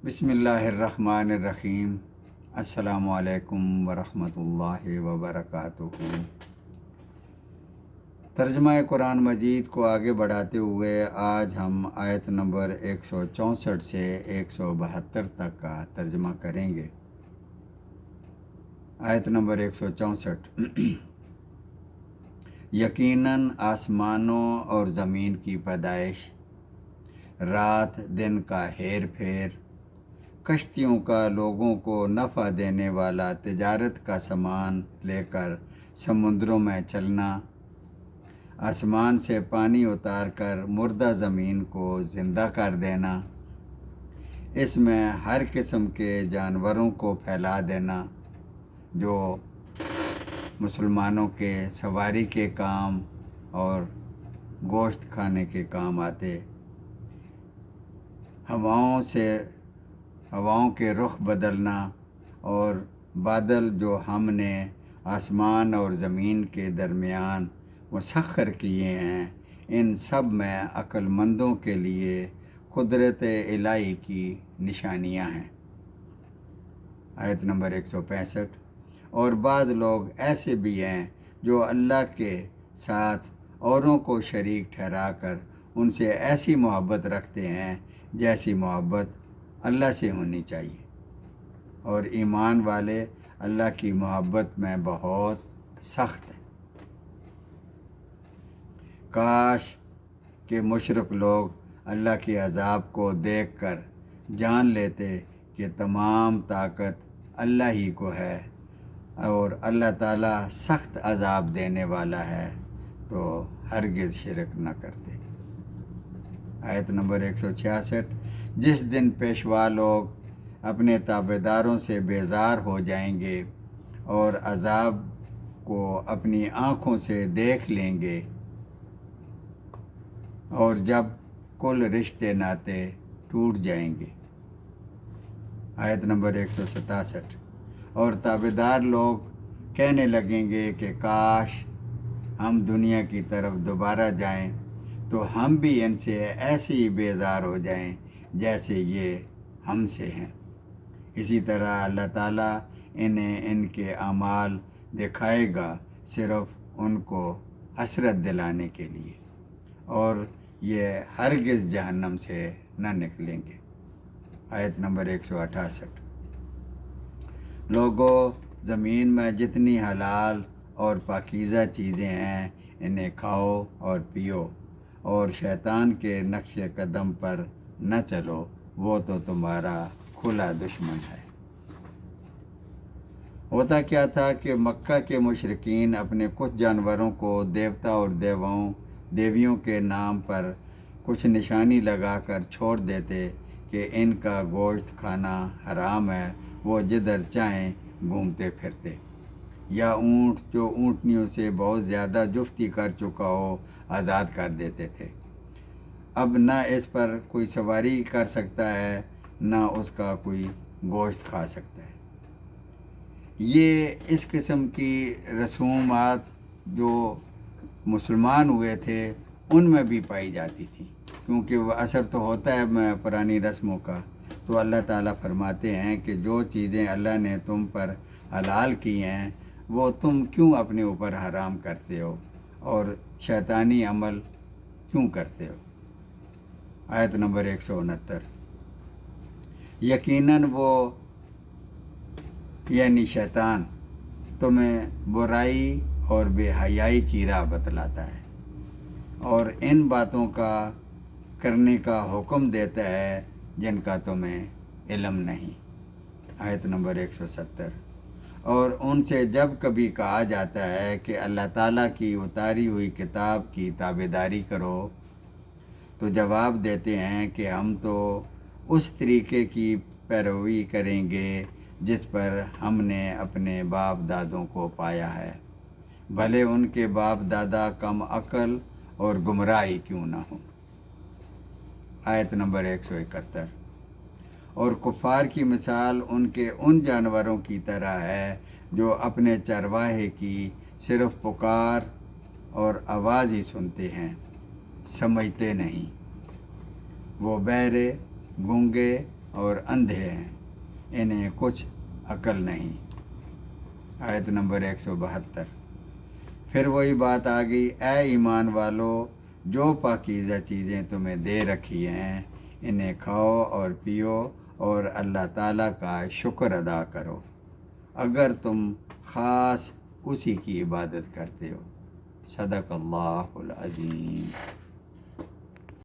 بسم اللہ الرحمن الرحیم۔ السلام علیکم ورحمۃ اللہ وبرکاتہ۔ ترجمہ قرآن مجید کو آگے بڑھاتے ہوئے آج ہم آیت نمبر 164 سے 172 تک کا ترجمہ کریں گے۔ آیت نمبر 164۔ یقیناً آسمانوں اور زمین کی پیدائش، رات دن کا ہیر پھیر، کشتیوں کا لوگوں کو نفع دینے والا تجارت کا سامان لے کر سمندروں میں چلنا، آسمان سے پانی اتار کر مردہ زمین کو زندہ کر دینا، اس میں ہر قسم کے جانوروں کو پھیلا دینا جو مسلمانوں کے سواری کے کام اور گوشت کھانے کے کام آتے، ہواؤں کے رخ بدلنا، اور بادل جو ہم نے آسمان اور زمین کے درمیان مسخر کیے ہیں، ان سب میں عقل مندوں کے لیے قدرت الہی کی نشانیاں ہیں۔ آیت نمبر 165۔ اور بعض لوگ ایسے بھی ہیں جو اللہ کے ساتھ اوروں کو شریک ٹھہرا کر ان سے ایسی محبت رکھتے ہیں جیسی محبت اللہ سے ہونی چاہیے، اور ایمان والے اللہ کی محبت میں بہت سخت ہیں۔ کاش کہ مشرک لوگ اللہ کے عذاب کو دیکھ کر جان لیتے کہ تمام طاقت اللہ ہی کو ہے اور اللہ تعالیٰ سخت عذاب دینے والا ہے، تو ہرگز شرک نہ کرتے۔ آیت نمبر 166۔ جس دن پیشوا لوگ اپنے تابعداروں سے بیزار ہو جائیں گے اور عذاب کو اپنی آنکھوں سے دیکھ لیں گے، اور جب کل رشتے ناتے ٹوٹ جائیں گے۔ آیت نمبر 167۔ اور تابعدار لوگ کہنے لگیں گے کہ کاش ہم دنیا کی طرف دوبارہ جائیں تو ہم بھی ان سے ایسے ہی بیزار ہو جائیں جیسے یہ ہم سے ہیں۔ اسی طرح اللہ تعالیٰ انہیں ان کے اعمال دکھائے گا، صرف ان کو حسرت دلانے کے لیے، اور یہ ہرگز جہنم سے نہ نکلیں گے۔ آیت نمبر 168۔ لوگو، زمین میں جتنی حلال اور پاکیزہ چیزیں ہیں انہیں کھاؤ اور پیو، اور شیطان کے نقش قدم پر نہ چلو، وہ تو تمہارا کھلا دشمن ہے۔ ہوتا کیا تھا کہ مکہ کے مشرکین اپنے کچھ جانوروں کو دیوتا اور دیویوں کے نام پر کچھ نشانی لگا کر چھوڑ دیتے کہ ان کا گوشت کھانا حرام ہے، وہ جدھر چاہیں گھومتے پھرتے، یا اونٹ جو اونٹنیوں سے بہت زیادہ جفتی کر چکا ہو آزاد کر دیتے تھے۔ اب نہ اس پر کوئی سواری کر سکتا ہے، نہ اس کا کوئی گوشت کھا سکتا ہے۔ یہ اس قسم کی رسومات جو مسلمان ہوئے تھے ان میں بھی پائی جاتی تھی، کیونکہ وہ اثر تو ہوتا ہے پرانی رسموں کا۔ تو اللہ تعالیٰ فرماتے ہیں کہ جو چیزیں اللہ نے تم پر حلال کی ہیں وہ تم کیوں اپنے اوپر حرام کرتے ہو اور شیطانی عمل کیوں کرتے ہو۔ آیت نمبر 169۔ یقیناً وہ یعنی شیطان تمہیں برائی اور بے حیائی کی راہ بتلاتا ہے اور ان باتوں کا کرنے کا حکم دیتا ہے جن کا تمہیں علم نہیں۔ آیت نمبر 170۔ اور ان سے جب کبھی کہا جاتا ہے کہ اللہ تعالیٰ کی اتاری ہوئی کتاب کی تابعداری کرو تو جواب دیتے ہیں کہ ہم تو اس طریقے کی پیروی کریں گے جس پر ہم نے اپنے باپ دادوں کو پایا ہے، بھلے ان کے باپ دادا کم عقل اور گمراہی کیوں نہ ہوں۔ آیت نمبر 171۔ اور کفار کی مثال ان کے ان جانوروں کی طرح ہے جو اپنے چرواہے کی صرف پکار اور آواز ہی سنتے ہیں، سمجھتے نہیں۔ وہ بہرے، گونگے اور اندھے ہیں، انہیں کچھ عقل نہیں۔ آیت نمبر 172۔ پھر وہی بات آ گئی، اے ایمان والو، جو پاکیزہ چیزیں تمہیں دے رکھی ہیں انہیں کھاؤ اور پیو اور اللہ تعالیٰ کا شکر ادا کرو اگر تم خاص اسی کی عبادت کرتے ہو۔ صدق اللہ العظیم۔